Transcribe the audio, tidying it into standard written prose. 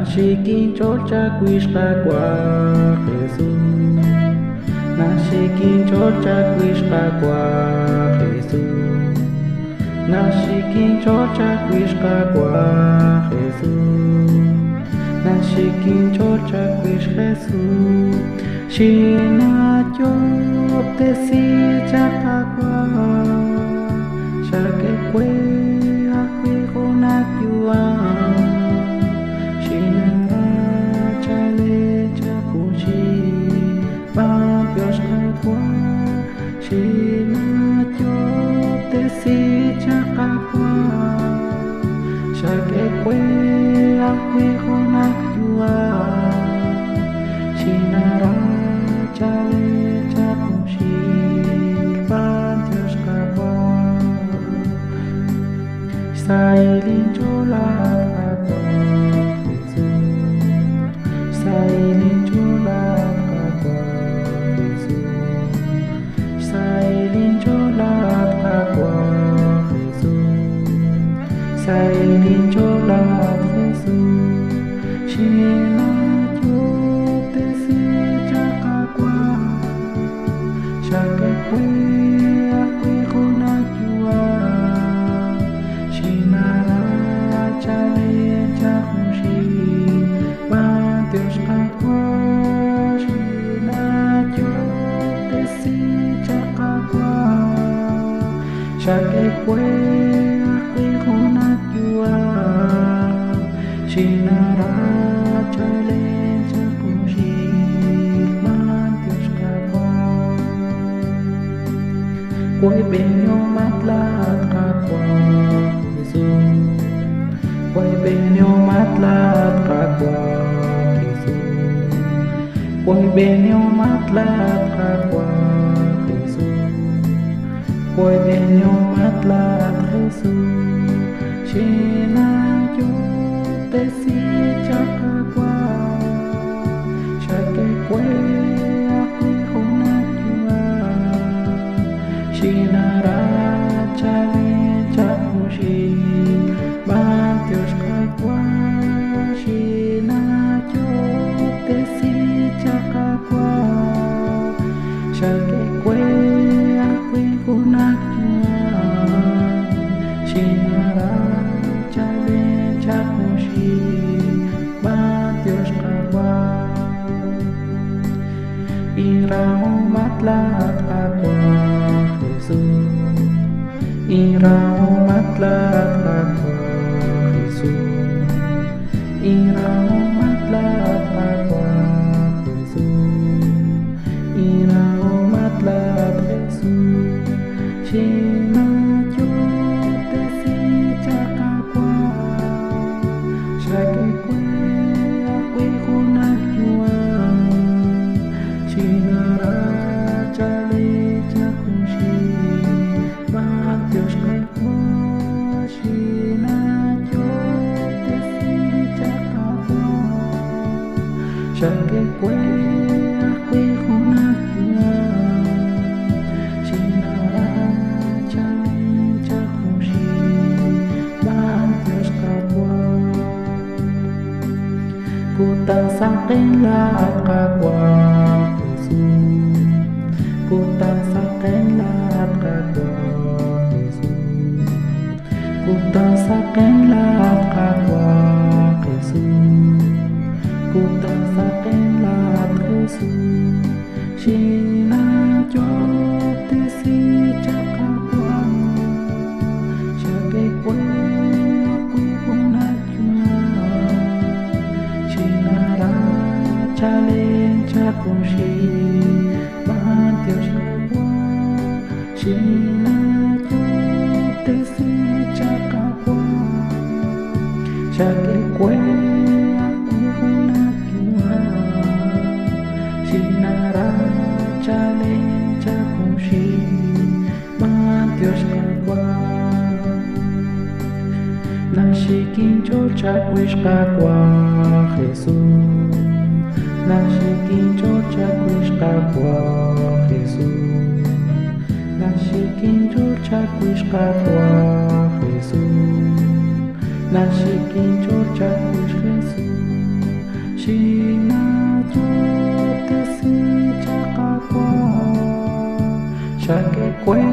Nashikin chocha quishqa kwa Jesús. Nashikin chocha quishqa kwa Jesús. Nashikin chocha quishqa kwa Jesús. Nashikin chocha quish Jesús. Shina yo te si chaka kwa Shake kwe akwi konak yuwa Shina chale chakuchi Dios kwa Shina yo te si chaka kwa Shake kwe akwi konak yuwa Shina chale chakuchi Dios kwa Sailin chola kwa Jesús. Sailin chola kwa Jesús. Sailin chola kwa Jesús. Sailin chola Jesús. Shina yo te si chaka kwa Shake kwe akwi konak yuwa Shinara chale chakushi Dios kakwa Shina yo te si chaka kwa Shake kwe akwi konak yuwa Shinara chale chakushi Dios kakwa Kwe benyo matlat kakwa Jesús. Kwe benyo matlat kakwa Jesús. Kwe benyo matlat kakwa Jesús. Kwe benyo matlat Jesús. Shina yo te si chaka kwa Shake kwe akwi konak yuwa Shinara chale chakushi Dios kakwa Shina yo te si chaka kwa Shake kwe akwi konak yuwa Shinara chale chakushi Dios kakwa Ira matlat kakwa Jesús. Ira matlat kakwa Jesús. Ira matlat kakwa Jesús. Ira matlat Jesús. Shina yo te si chaka kwa Shake kwe akwi konak yuwa Shinara chale chakushi Dios kakwa Shina yo te si chaka kwa Shake kwe akwi konak yuwa Shinara chale chakushi Dios kakwa Kuta sakin lahat kakwa Jesús. Kuta sakin lahat kakwa Jesús. Kuta sakin lahat kakwa Jesús. Kuta sakin lahat Jesús. Shina yo te si chaka kwa Shake kwe akwi konak yuwa Shinara chale chakushi Dios kakwa Shina yo te si chaka kwa Shake kwe akwi konak yuwa Shinara chale chakushi Dios kakwa Nashikin chocha quishqa kwa Jesús. Nashikin chocha quishqa kwa Jesús. Nashikin chocha quishqa kwa Jesús. Nashikin chocha quish Jesús. Shinazo te si chakakwa Shake kwe